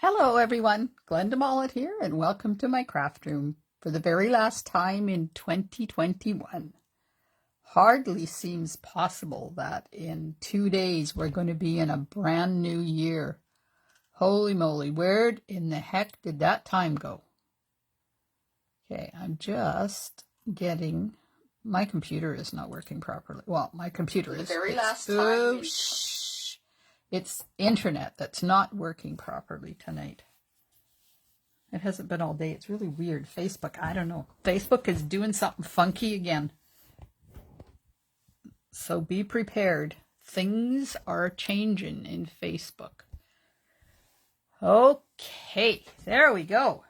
Hello everyone, Glenda Mollet here, and welcome to my craft room for the very last time in 2021. Hardly seems possible that in 2 days we're going to be in a brand new year. Holy moly, where in the heck did that time go? Okay, I'm just getting... My computer is not working properly. Well, my computer is... Very last time. It's internet that's not working properly tonight. It hasn't been all day. It's really weird. Facebook, I don't know. Facebook is doing something funky again. So be prepared. Things are changing in Facebook. Okay, there we go.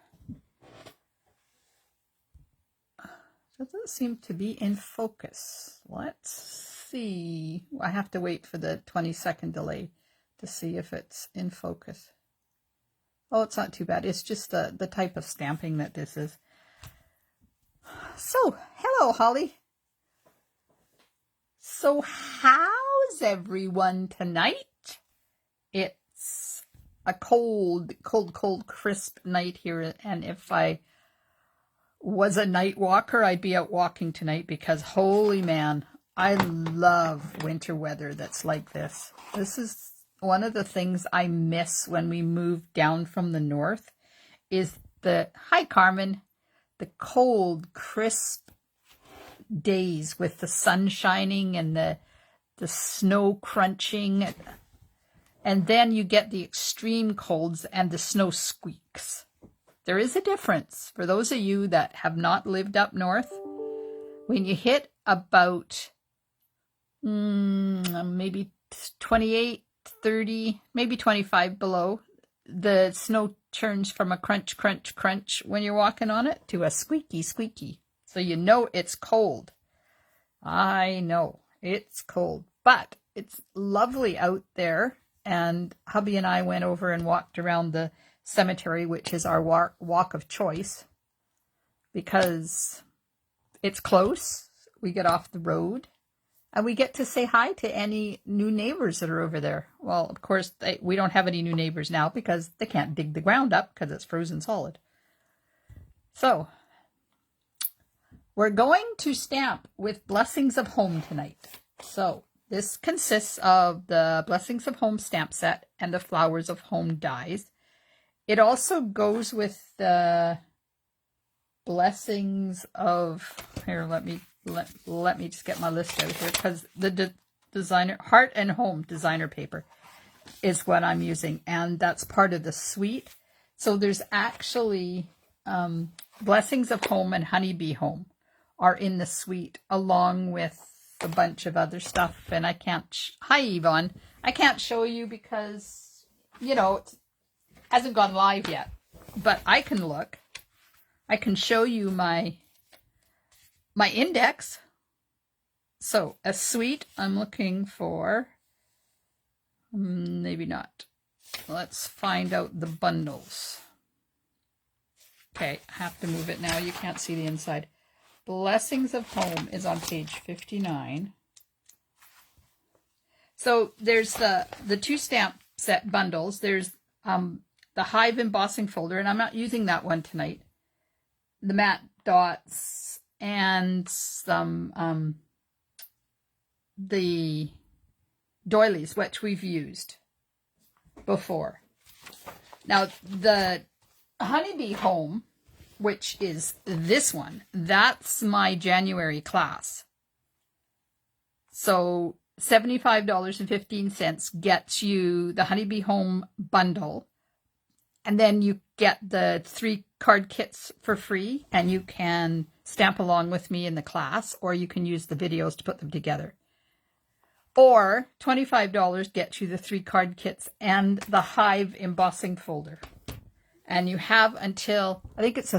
Doesn't seem to be in focus. Let's see. I have to wait for the 20-second delay to see if it's in focus. Oh, it's not too bad. It's just the type of stamping that this is. So, hello, Holly. So, how's everyone tonight? It's a cold, crisp night here. And if I was a night walker, I'd be out walking tonight because, holy man, I love winter weather that's like this. This is one of the things I miss when we moved down from the north is hi Carmen, the cold, crisp days with the sun shining and the snow crunching. And then you get the extreme colds and the snow squeaks. There is a difference. For those of you that have not lived up north, when you hit about maybe 28, 30, maybe 25 below, the snow turns from a crunch, crunch, crunch when you're walking on it to a squeaky, squeaky. So you know it's cold. I know it's cold, but it's lovely out there. And hubby and I went over and walked around the cemetery, which is our walk of choice, because it's close. We get off the road. And we get to say hi to any new neighbors that are over there. Well, of course, we don't have any new neighbors now because they can't dig the ground up because it's frozen solid. So, we're going to stamp with Blessings of Home tonight. So, this consists of the Blessings of Home stamp set and the Flowers of Home dies. It also goes with the Blessings of... Here, let me just get my list out here, because the designer Heart and Home designer paper is what I'm using, and that's part of the suite. So there's actually Blessings of Home and Honeybee Home are in the suite, along with a bunch of other stuff. And I can't hi Yvonne, I can't show you because it hasn't gone live yet, but I can look. I can show you my index. So a suite, I'm looking for, maybe not. Let's find out the bundles. Okay, I have to move it now. You can't see the inside. Blessings of Home is on page 59. So there's the two stamp set bundles. There's the Hive embossing folder, and I'm not using that one tonight. The matte dots and some the doilies, which we've used before. Now the Honeybee Home, which is this one, that's my January class. So $75.15 gets you the Honeybee Home bundle, and then you get the 3 card kits for free, and you can stamp along with me in the class, or you can use the videos to put them together. Or $25 gets you the 3 card kits and the Hive embossing folder. And you have until, I think it's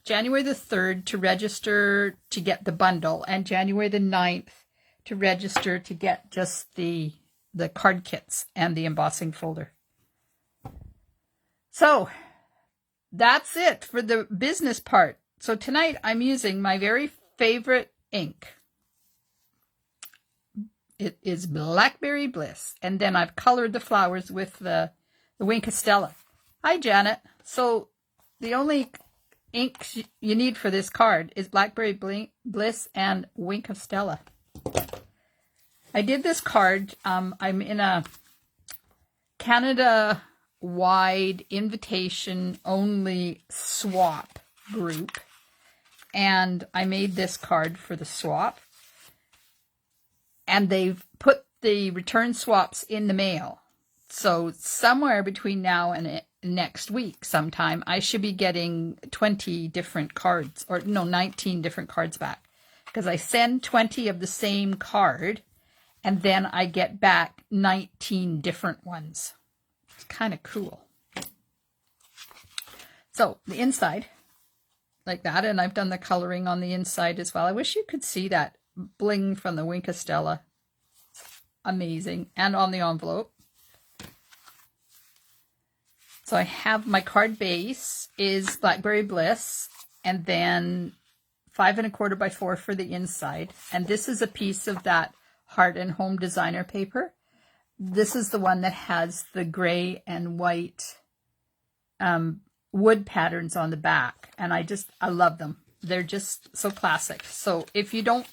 January the 3rd to register to get the bundle, and January the 9th to register to get just the card kits and the embossing folder. So that's it for the business part. So tonight I'm using my very favorite ink. It is Blackberry Bliss. And then I've colored the flowers with the the Wink of Stella. Hi, Janet. So the only ink you need for this card is Blackberry Bliss and Wink of Stella. I did this card. I'm in a Canada-wide invitation-only swap group, and I made this card for the swap. And they've put the return swaps in the mail. So somewhere between now and next week sometime, I should be getting 20 different cards, or no, 19 different cards back. Because I send 20 of the same card, and then I get back 19 different ones. It's kind of cool. So the inside, like that, and I've done the coloring on the inside as well. I wish you could see that bling from the Wink of Stella. Amazing. And on the envelope. So I have my card base is Blackberry Bliss, and then 5 1/4 by 4 for the inside. And this is a piece of that Heart and Home Designer paper. This is the one that has the gray and white wood patterns on the back. And I love them. They're just so classic. So if you don't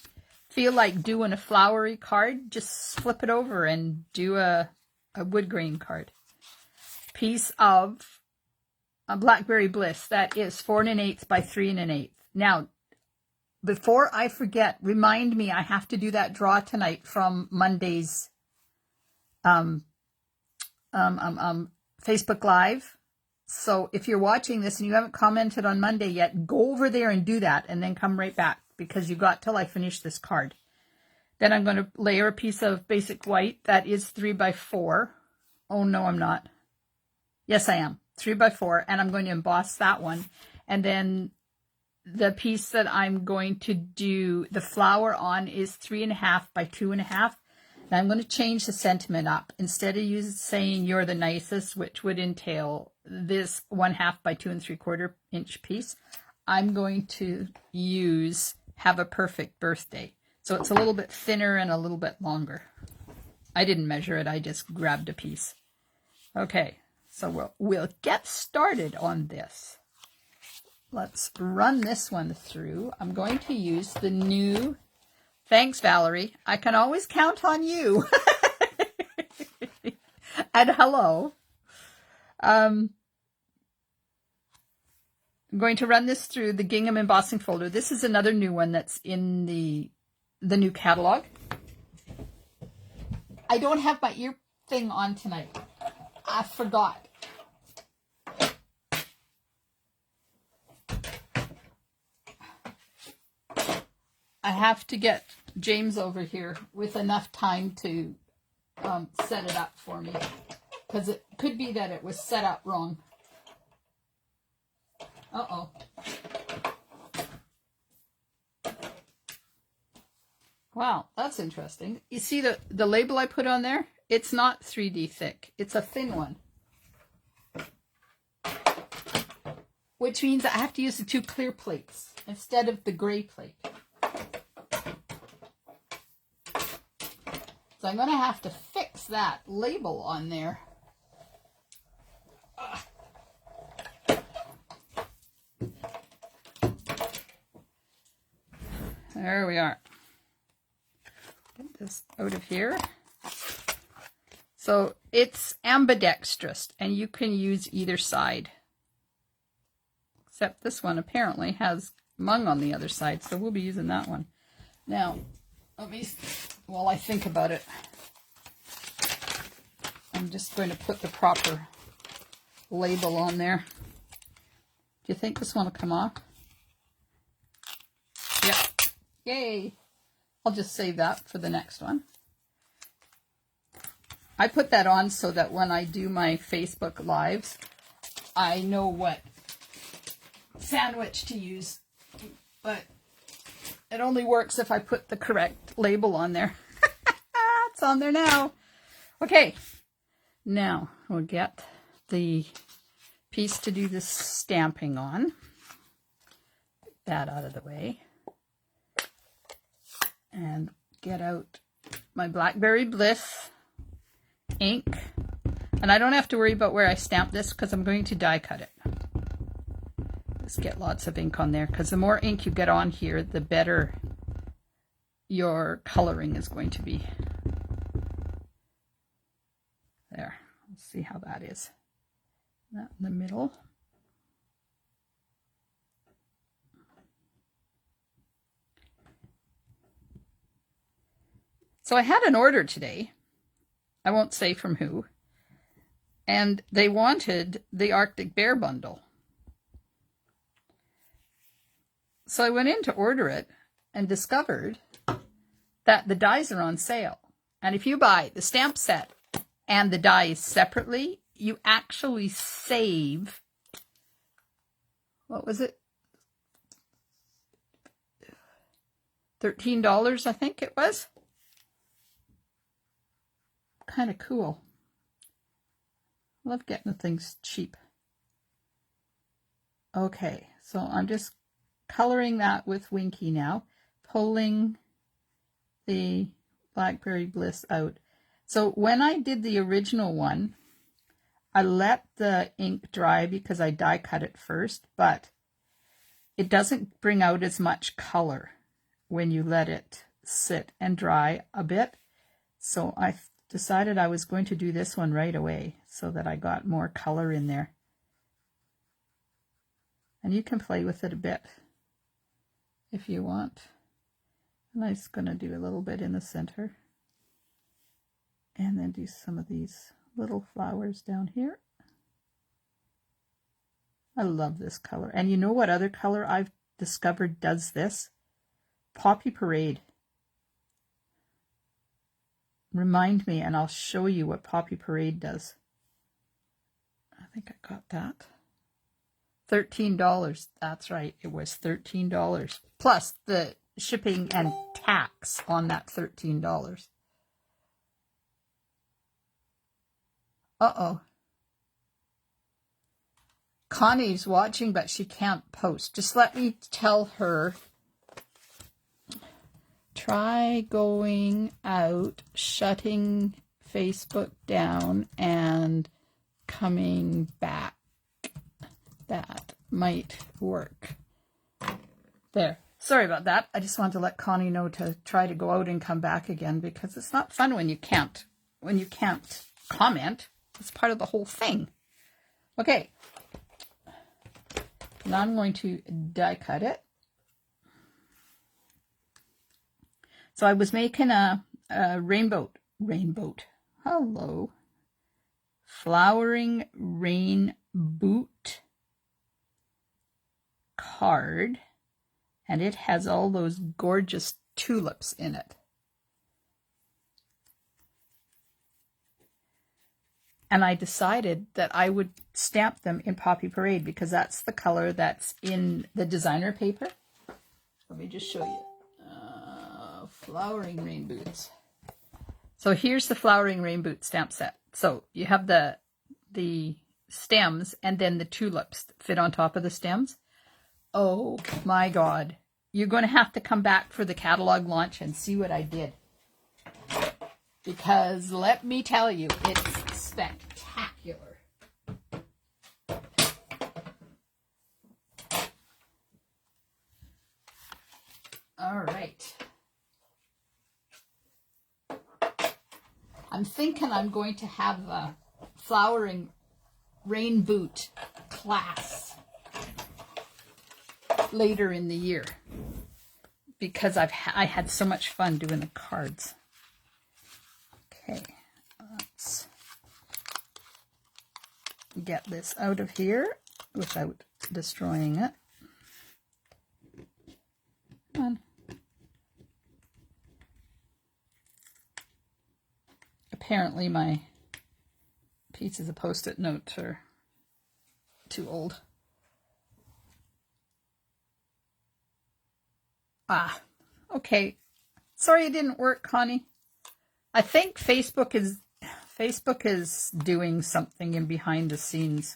feel like doing a flowery card, just flip it over and do a wood grain card. Piece of Blackberry Bliss. That is 4 1/8 by 3 1/8. Now, before I forget, remind me I have to do that draw tonight from Monday's Facebook Live. So if you're watching this and you haven't commented on Monday yet, go over there and do that and then come right back, because you got till I finish this card. Then I'm going to layer a piece of basic white. That is 3 by 4. Oh, no, I'm not. Yes, I am. 3 by 4. And I'm going to emboss that one. And then the piece that I'm going to do the flower on is 3 1/2 by 2 1/2. And I'm going to change the sentiment up. Instead of saying you're the nicest, which would entail this 1/2 by 2 3/4 inch piece, I'm going to use have a perfect birthday. So it's a little bit thinner and a little bit longer. I didn't measure it. I just grabbed a piece. Okay, so we'll get started on this. Let's run this one through. I'm going to use the new... Thanks, Valerie. I can always count on you. And hello. I'm going to run this through the Gingham embossing folder. This is another new one that's in the new catalog. I don't have my ear thing on tonight. I forgot. I have to get James over here with enough time to set it up for me, because it could be that it was set up wrong. Uh-oh. Wow, that's interesting. You see the label I put on there? It's not 3D thick. It's a thin one. Which means I have to use the 2 clear plates instead of the gray plate. So I'm going to have to fix that label on there. There we are. Get this out of here. So it's ambidextrous, and you can use either side. Except this one apparently has mung on the other side, so we'll be using that one. Now, let me... While I think about it, I'm just going to put the proper label on there. Do you think this one will come off? Yep. Yay! I'll just save that for the next one. I put that on so that when I do my Facebook Lives, I know what sandwich to use. But it only works if I put the correct label on there. It's on there now. Okay. Now we'll get the piece to do the stamping on. Get that out of the way. And get out my Blackberry Bliss ink. And I don't have to worry about where I stamp this because I'm going to die cut it. Just get lots of ink on there, because the more ink you get on here, the better your coloring is going to be. There. Let's see how that is. That in the middle. So I had an order today. I won't say from who. And they wanted the Arctic Bear bundle. So I went in to order it and discovered that the dies are on sale. And if you buy the stamp set and the dies separately, you actually save, what was it? $13, I think it was. Kind of cool. Love getting the things cheap. Okay, so I'm just coloring that with Winky now, pulling the Blackberry Bliss out. So when I did the original one, I let the ink dry because I die cut it first, but it doesn't bring out as much color when you let it sit and dry a bit. So I decided I was going to do this one right away so that I got more color in there. And you can play with it a bit if you want. And I'm just going to do a little bit in the center. And then do some of these little flowers down here. I love this color. And you know what other color I've discovered does this? Poppy Parade. Remind me and I'll show you what Poppy Parade does. I think I got that. $13. That's right. It was $13. Plus the shipping and tax on that $13. Uh-oh. Connie's watching, but she can't post. Just let me tell her, try going out, shutting Facebook down, and coming back. That might work. There. Sorry about that. I just wanted to let Connie know to try to go out and come back again, because it's not fun when you can't comment. It's part of the whole thing. Okay. Now I'm going to die cut it. So I was making a rainbow, hello, flowering rain boot card, and it has all those gorgeous tulips in it. And I decided that I would stamp them in Poppy Parade because that's the color that's in the designer paper. Let me just show you. Flowering rain boots. So here's the flowering rain boot stamp set. So you have the stems and then the tulips that fit on top of the stems. Oh my God. You're going to have to come back for the catalog launch and see what I did. Because let me tell you, it's spectacular. All right. I'm thinking I'm going to have a flowering rain boot class later in the year because I had so much fun doing the cards. Okay, let's get this out of here without destroying it. Come on. Apparently my pieces of Post-it notes are too old. Ah, okay. Sorry it didn't work, Connie. I think Facebook is doing something in behind the scenes.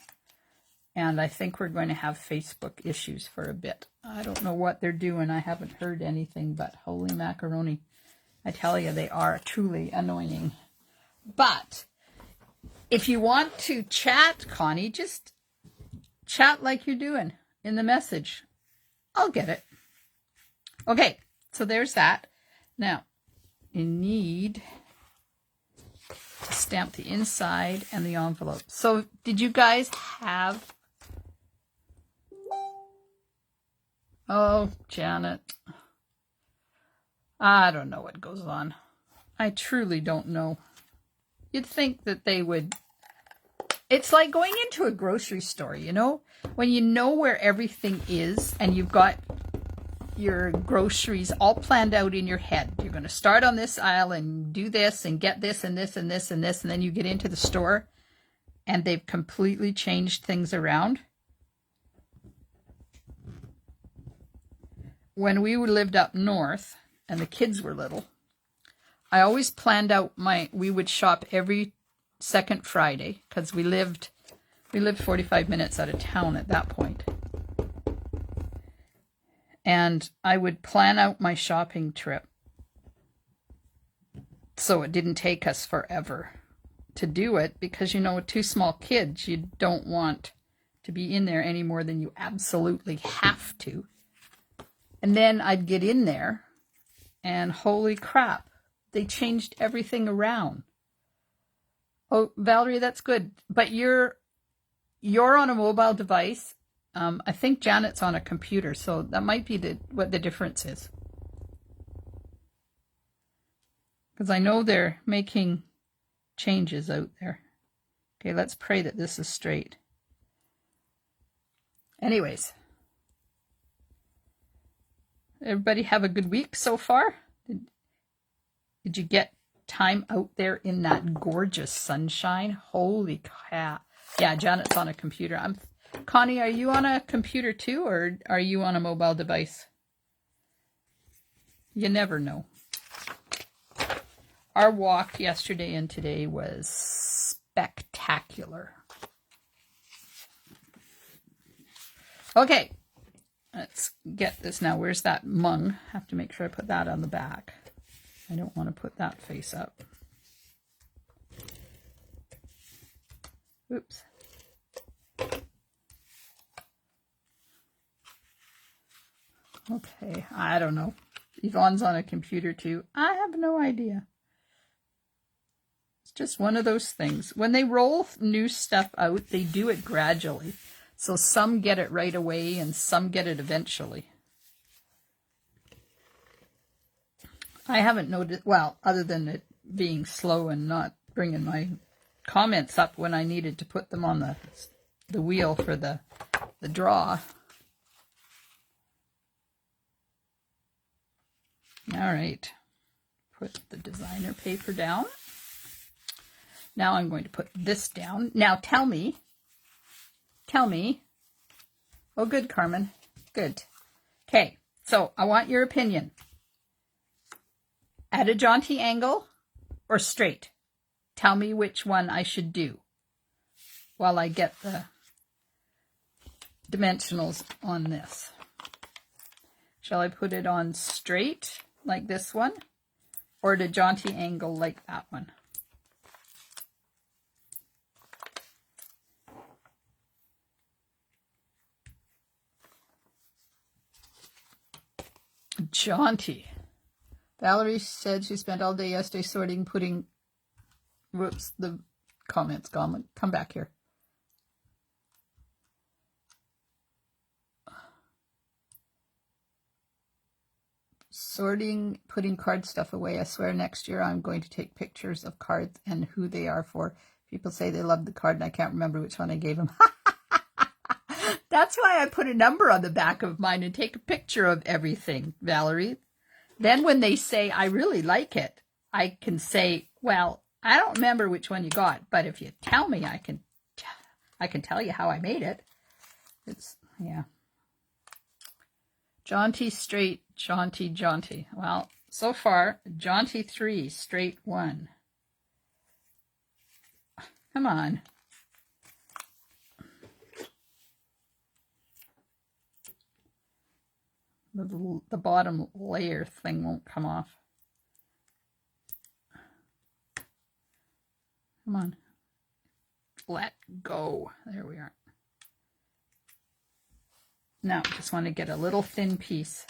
And I think we're going to have Facebook issues for a bit. I don't know what they're doing. I haven't heard anything, but holy macaroni. I tell you, they are truly annoying. But If you want to chat, Connie, just chat like you're doing in the message. I'll get it. Okay, so there's that. Now, you need to stamp the inside and the envelope. So, did you guys have... Oh, Janet. I don't know what goes on. I truly don't know. You'd think that they would... It's like going into a grocery store, you know? When you know where everything is and you've got your groceries all planned out in your head. You're going to start on this aisle and do this and get this and this and this and this, and then you get into the store and they've completely changed things around. When we lived up north and the kids were little, I always planned out we would shop every second Friday because we lived 45 minutes out of town at that point. And I would plan out my shopping trip so it didn't take us forever to do it because, you know, with two small kids, you don't want to be in there any more than you absolutely have to. And then I'd get in there and holy crap, they changed everything around. Oh, Valerie, that's good. But you're on a mobile device. I think Janet's on a computer, so that might be what the difference is. Because I know they're making changes out there. Okay, let's pray that this is straight. Anyways, everybody have a good week so far? Did you get time out there in that gorgeous sunshine? Holy crap. Yeah, Janet's on a computer. Connie, are you on a computer too, or are you on a mobile device? You never know. Our walk yesterday and today was spectacular. Okay, let's get this now. Where's that mung? I have to make sure I put that on the back. I don't want to put that face up. Oops. Okay, I don't know. Yvonne's on a computer too. I have no idea. It's just one of those things. When they roll new stuff out, they do it gradually. So some get it right away and some get it eventually. I haven't noticed, well, other than it being slow and not bringing my comments up when I needed to put them on the wheel for the draw. All right, put the designer paper down. Now I'm going to put this down. Now tell me. Oh, good, Carmen. Good. Okay, so I want your opinion. At a jaunty angle or straight? Tell me which one I should do while I get the dimensionals on this. Shall I put it on straight like this one or at a jaunty angle like that one? Jaunty. Valerie said she spent all day yesterday sorting, putting... Whoops, the comment's gone. Come back here. Sorting, putting card stuff away. I swear next year I'm going to take pictures of cards and who they are for. People say they love the card and I can't remember which one I gave them. That's why I put a number on the back of mine and take a picture of everything, Valerie. Then when they say, I really like it, I can say, well, I don't remember which one you got, but if you tell me, I can tell you how I made it. It's, yeah. Jaunty, straight, jaunty, jaunty. Well, so far, jaunty 3, straight 1. Come on. The bottom layer thing won't come off. Come on. let go. There we are. Now, just want to get a little thin piece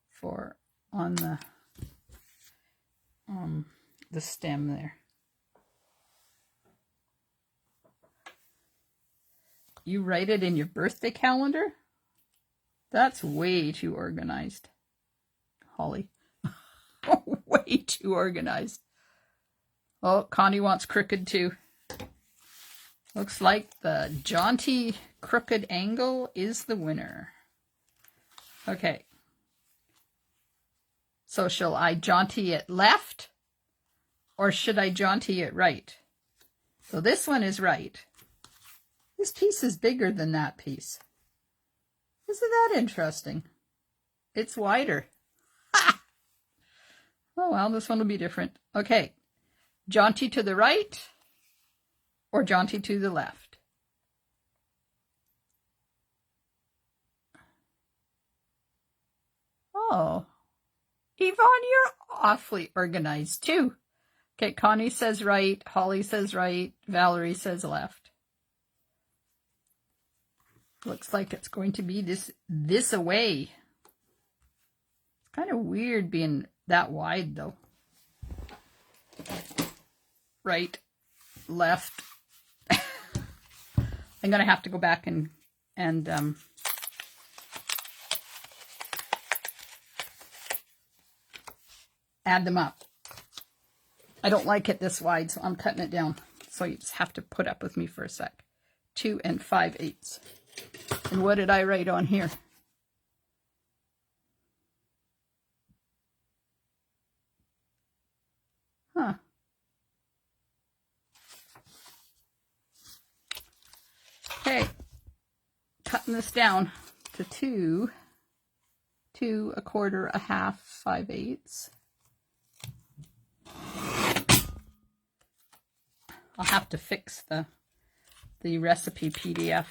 for on the stem there. You write it in your birthday calendar? That's way too organized, Holly. Way too organized. Oh, Connie wants crooked too. Looks like the jaunty crooked angle is the winner. Okay. So shall I jaunty it left or should I jaunty it right? So this one is right. This piece is bigger than that piece. Isn't that interesting? It's wider. Ha! Oh well, this one will be different. Okay. Jaunty to the right or jaunty to the left? Oh, Yvonne, you're awfully organized too. Okay, Connie says right, Holly says right, Valerie says left. Looks like it's going to be this away. It's kind of weird being that wide though. Right, left. I'm going to have to go back and add them up. I don't like it this wide, so I'm cutting it down. So you just have to put up with me for a sec. 2 5/8. And what did I write on here? Huh. Okay. Cutting this down to 2, 2 1/4, 1/2, 5/8. I'll have to fix the recipe PDF.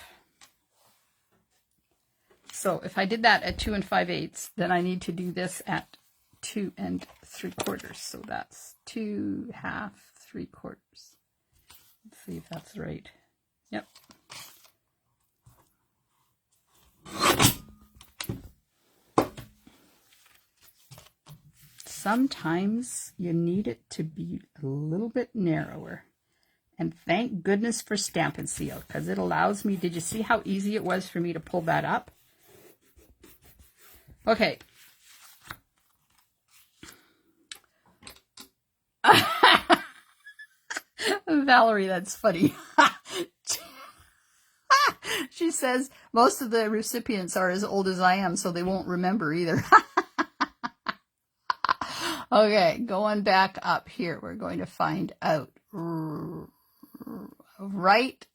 So if I did that at 2 5/8, then I need to do this at 2 3/4. So that's 2 1/2, 3/4. Let's see if that's right. Yep. Sometimes you need it to be a little bit narrower. And thank goodness for Stampin' Seal, because it allows me, did you see how easy it was for me to pull that up? Okay. Valerie, that's funny. She says most of the recipients are as old as I am, so they won't remember either. Okay, going back up here, we're going to find out right,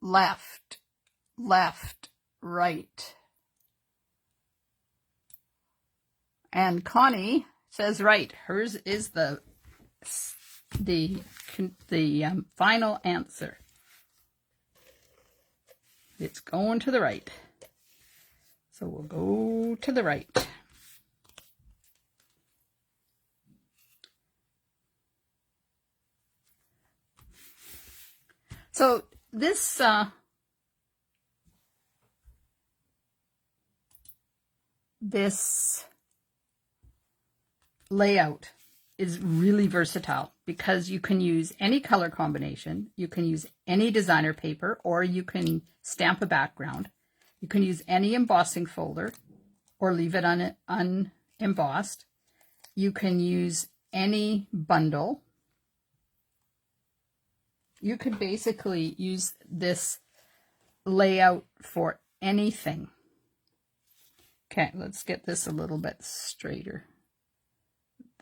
left, right. And Connie says right. Hers is the final answer. It's going to the right. So we'll go to the right. So this this layout is really versatile because you can use any color combination, you can use any designer paper, or you can stamp a background. You can use any embossing folder or leave it unembossed. You can use any bundle. You could basically use this layout for anything. Okay, let's get this a little bit straighter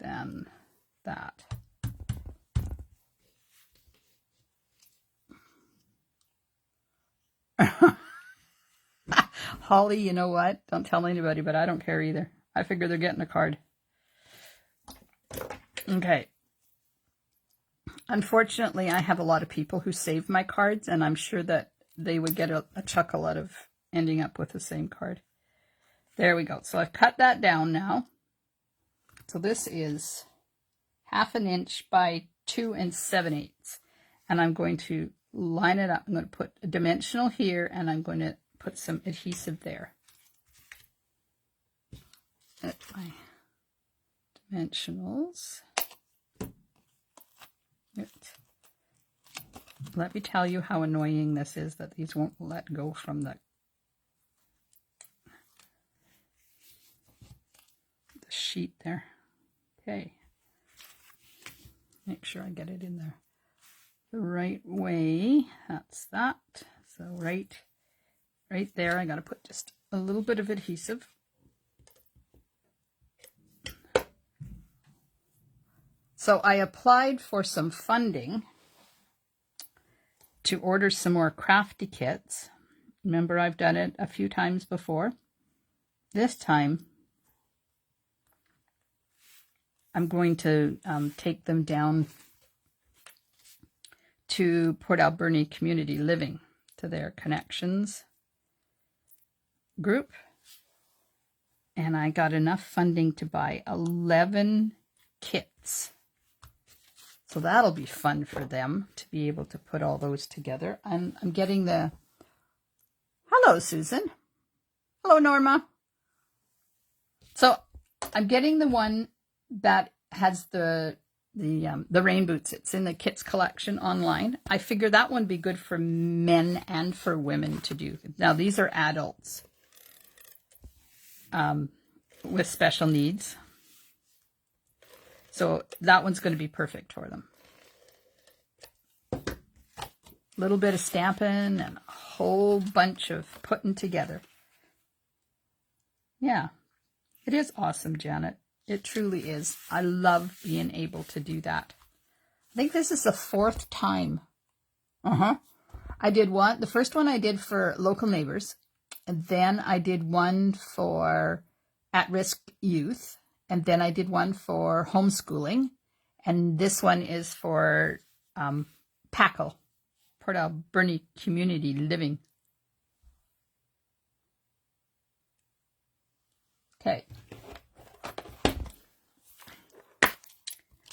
than that. Holly, you know what? Don't tell anybody, but I don't care either. I figure they're getting a card. Okay. Unfortunately, I have a lot of people who save my cards, and I'm sure that they would get a chuckle out of ending up with the same card. There we go. So I've cut that down now. So this is 1/2 inch by 2 7/8. And I'm going to line it up. I'm going to put a dimensional here, and I'm going to put some adhesive there. At my dimensionals. Let me tell you how annoying this is, that these won't let go from the sheet there. Okay. Make sure I get it in there the right way. That's that. So right there, I got to put just a little bit of adhesive. So I applied for some funding to order some more crafty kits. Remember, I've done it a few times before. This time, I'm going to take them down to Port Alberni Community Living, to their Connections group. And I got enough funding to buy 11 kits. So that'll be fun for them to be able to put all those together. I'm getting the... Hello, Susan. Hello, Norma. So I'm getting the one that has the rain boots. It's in the kits collection online. I figure that one would be good for men and for women to do. Now, these are adults with special needs. So that one's going to be perfect for them. A little bit of stamping and a whole bunch of putting together. Yeah, it is awesome, Janet. It truly is. I love being able to do that. I think this is the 4th time. I did one. The first one I did for local neighbors. And then I did one for at-risk youth. And then I did one for homeschooling. And this one is for PACL, Port Alberni Community Living. Okay.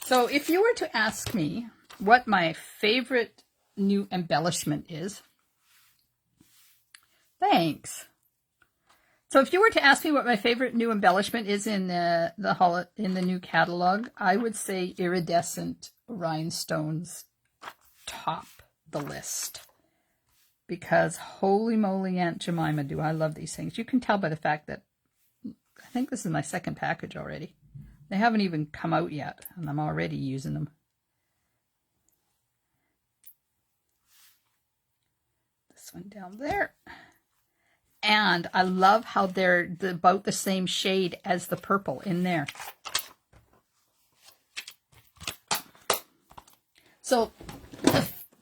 So if you were to ask me what my favorite new embellishment is, thanks. So if you were to ask me what my favorite new embellishment is in the new catalog, I would say iridescent rhinestones top the list. Because holy moly, Aunt Jemima, do I love these things. You can tell by the fact that I think this is my 2nd package already. They haven't even come out yet, and I'm already using them. This one down there. And I love how they're about the same shade as the purple in there. So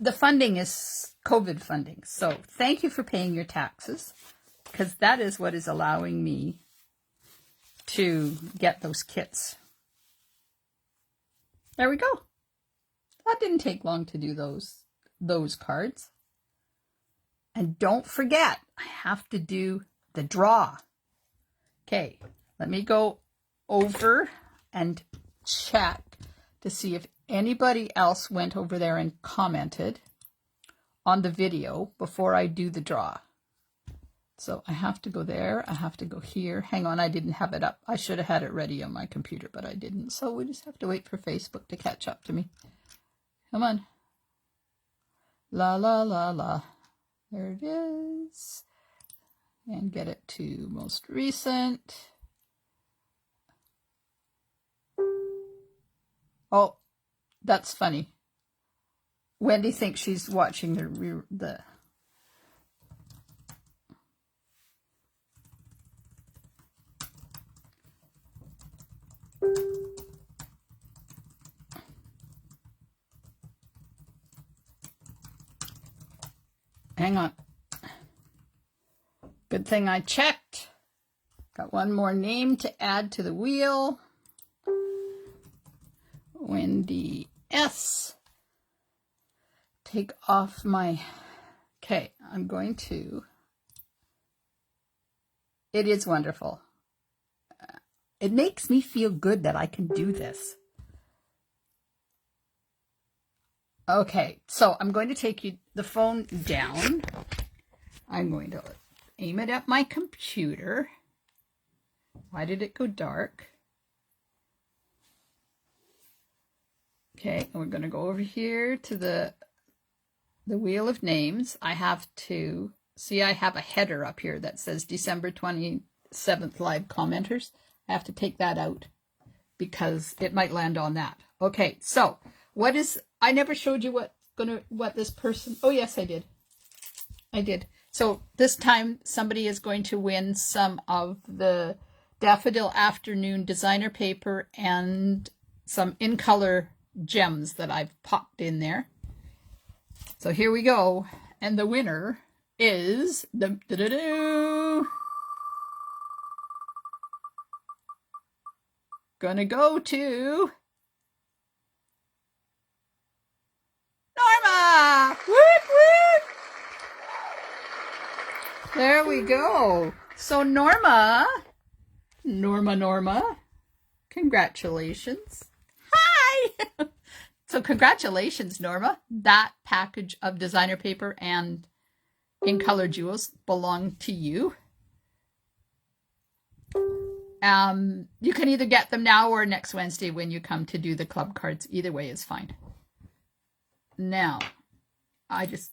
the funding is COVID funding. So thank you for paying your taxes, because that is what is allowing me to get those kits. There we go. That didn't take long to do those cards. And don't forget, I have to do the draw. Okay, let me go over and check to see if anybody else went over there and commented on the video before I do the draw. So I have to go there. I have to go here. Hang on, I didn't have it up. I should have had it ready on my computer, but I didn't. So we just have to wait for Facebook to catch up to me. Come on. La, la, la, la. There it is. And get it to most recent. Oh, that's funny. Wendy thinks she's watching the hang on. Good thing I checked. Got one more name to add to the wheel. Wendy S. Take off my... Okay, I'm going to... It is wonderful. It makes me feel good that I can do this. Okay, so I'm going to take the phone down. I'm going to aim it at my computer. Why did it go dark? Okay, and we're going to go over here to the wheel of names. I have to see, I have a header up here that says December 27th live commenters. I have to take that out because it might land on that. Okay, so what is, I never showed you what this person, oh yes, I did. So this time somebody is going to win some of the Daffodil Afternoon designer paper and some in color gems that I've popped in there. So here we go. And the winner is gonna go to Norma! Woot woot! There we go. So Norma, congratulations. Hi! So congratulations, Norma. That package of designer paper and in color jewels belong to you. You can either get them now or next Wednesday when you come to do the club cards. Either way is fine. Now, I just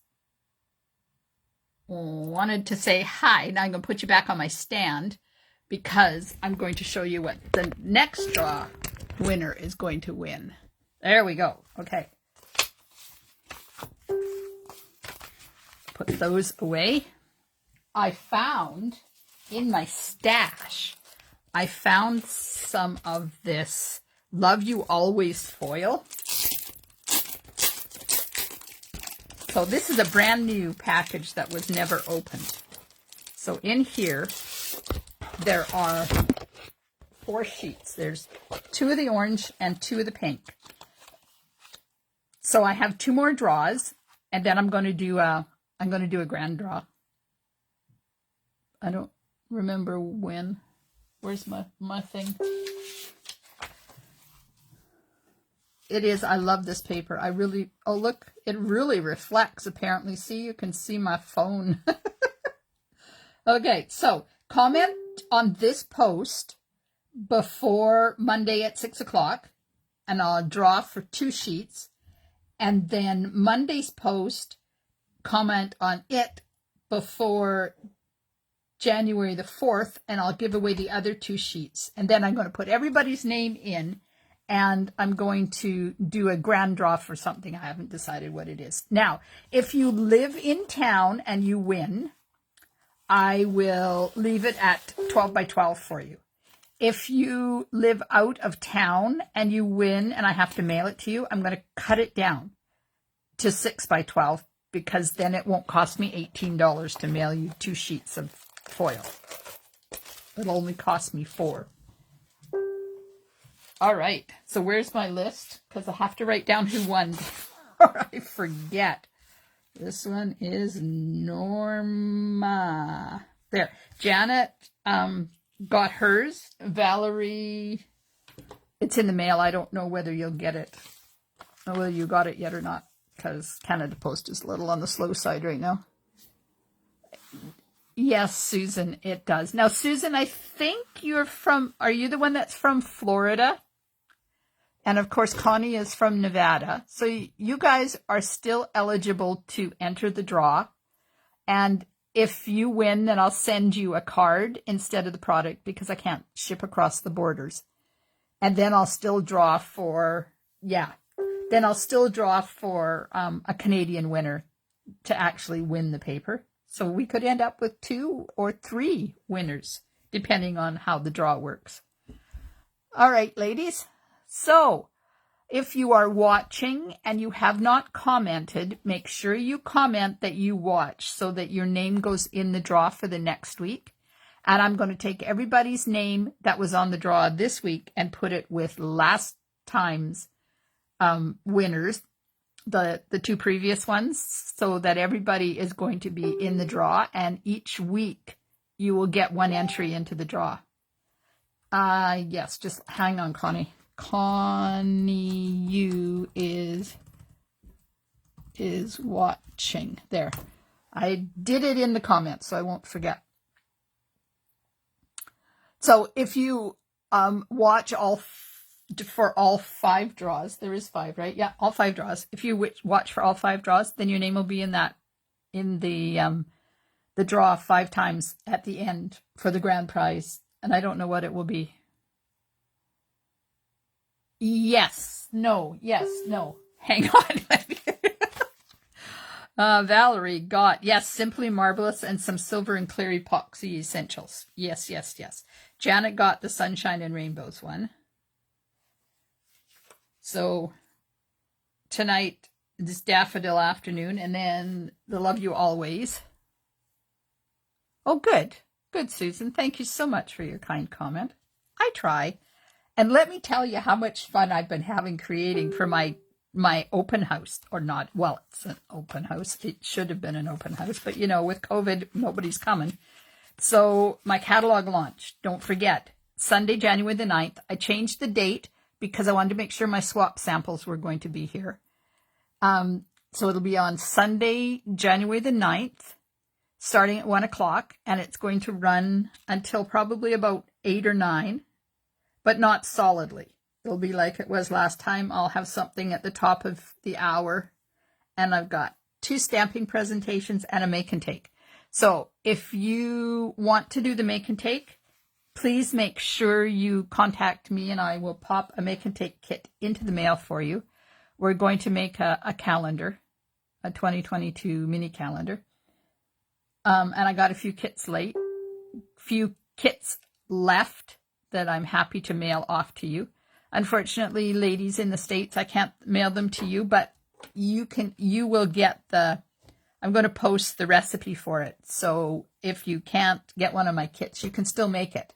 wanted to say hi. Now I'm going to put you back on my stand because I'm going to show you what the next draw winner is going to win. There we go. Okay. Put those away. I found in my stash, I found some of this Love You Always foil. So this is a brand new package that was never opened. So in here, there are 4 sheets. There's 2 of the orange and 2 of the pink. So I have 2 more draws, and then I'm going to do a grand draw. I don't remember when. Where's my thing? It is, I love this paper. I really, oh look, it really reflects apparently. See, you can see my phone. Okay, so comment on this post before Monday at 6 o'clock, and I'll draw for 2 sheets. And then Monday's post, comment on it before January the 4th, and I'll give away the other 2 sheets. And then I'm going to put everybody's name in, and I'm going to do a grand draw for something. I haven't decided what it is. Now, if you live in town and you win, I will leave it at 12 by 12 for you. If you live out of town and you win and I have to mail it to you, I'm going to cut it down to 6 by 12 because then it won't cost me $18 to mail you 2 sheets of foil. It'll only cost me 4. All right, so where's my list? Because I have to write down who won before I forget. This one is Norma. There. Janet got hers. Valerie, it's in the mail. I don't know whether you'll get it, or whether you got it yet or not, because Canada Post is a little on the slow side right now. Yes, Susan, it does. Now, Susan, I think are you the one that's from Florida? And of course, Connie is from Nevada. So you guys are still eligible to enter the draw. And if you win, then I'll send you a card instead of the product because I can't ship across the borders. And then I'll still draw for, a Canadian winner to actually win the paper. So we could end up with 2 or 3 winners, depending on how the draw works. All right, ladies. So if you are watching and you have not commented, make sure you comment that you watch so that your name goes in the draw for the next week. And I'm going to take everybody's name that was on the draw this week and put it with last time's winners, the 2 previous ones, so that everybody is going to be in the draw. And each week you will get 1 entry into the draw. Yes, just hang on, Connie. Connie, you is is watching. There. I did it in the comments, so I won't forget. So if you watch for all 5 draws, there is 5, right? Yeah, all 5 draws. If you watch for all 5 draws, then your name will be in the draw 5 times at the end for the grand prize. And I don't know what it will be. Yes, no, yes, no. Hang on. Valerie got, yes, Simply Marvelous and some silver and clear epoxy essentials. Yes, yes, yes. Janet got the Sunshine and Rainbows one. So tonight, this Daffodil Afternoon, and then the Love You Always. Oh, good. Good, Susan. Thank you so much for your kind comment. I try. And let me tell you how much fun I've been having creating for my open house, or not. Well, it's an open house. It should have been an open house, but you know, with COVID, nobody's coming. So my catalog launch, don't forget, Sunday, January the 9th. I changed the date because I wanted to make sure my swap samples were going to be here. So it'll be on Sunday, January the 9th, starting at 1 o'clock, and it's going to run until probably about 8 or 9, but not solidly. It'll be like it was last time. I'll have something at the top of the hour, and I've got 2 stamping presentations and a make and take. So if you want to do the make and take, please make sure you contact me and I will pop a make and take kit into the mail for you. We're going to make a calendar, a 2022 mini calendar. And I got a few kits left that I'm happy to mail off to you. Unfortunately, ladies in the States, I can't mail them to you, but you will get I'm going to post the recipe for it. So if you can't get one of my kits, you can still make it.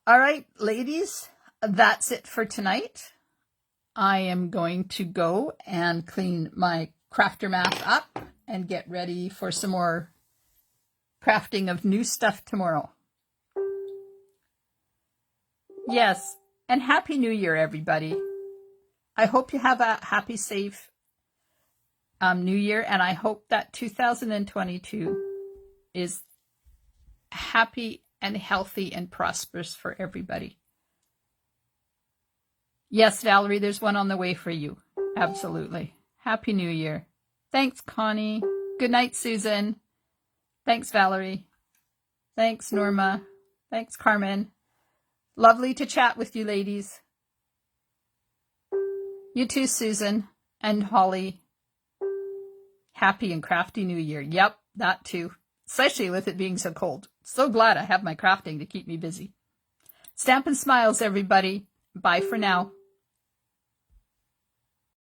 All right, ladies, that's it for tonight. I am going to go and clean my crafter mat up and get ready for some more crafting of new stuff tomorrow. Yes, and Happy New Year, everybody. I hope you have a happy, safe New Year, and I hope that 2022 is happy and healthy and prosperous for everybody. Yes, Valerie, there's one on the way for you. Absolutely. Happy New Year. Thanks, Connie. Good night, Susan. Thanks, Valerie. Thanks, Norma. Thanks, Carmen. Lovely to chat with you, ladies. You too, Susan and Holly. Happy and crafty New Year. Yep, that too. Especially with it being so cold. So glad I have my crafting to keep me busy. Stampin' Smiles, everybody. Bye for now.